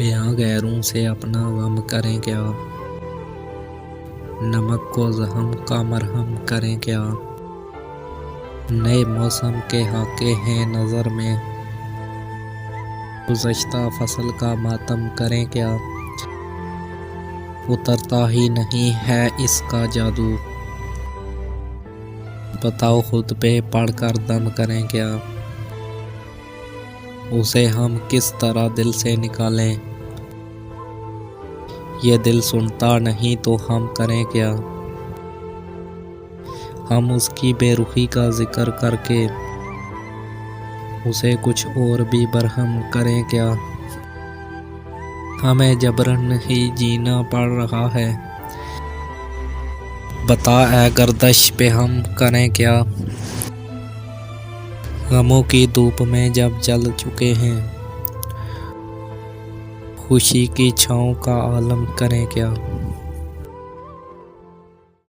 या गैरों से अपना गम करें क्या, नमक को ज़ख्म का मरहम करें क्या। नए मौसम के हाके हैं नज़र में, गुज़श्ता फसल का मातम करें क्या। उतरता ही नहीं है इसका जादू, बताओ खुद पे पढ़कर दम करें क्या। उसे हम किस तरह दिल से निकालें, ये दिल सुनता नहीं तो हम करें क्या। हम उसकी बेरुखी का जिक्र करके उसे कुछ और भी बरहम करें क्या। हमें जबरन ही जीना पड़ रहा है, बता ऐ गर्दश पे हम करें क्या। गमों की धूप में जब जल चुके हैं, खुशी की छाँव का आलम करें क्या।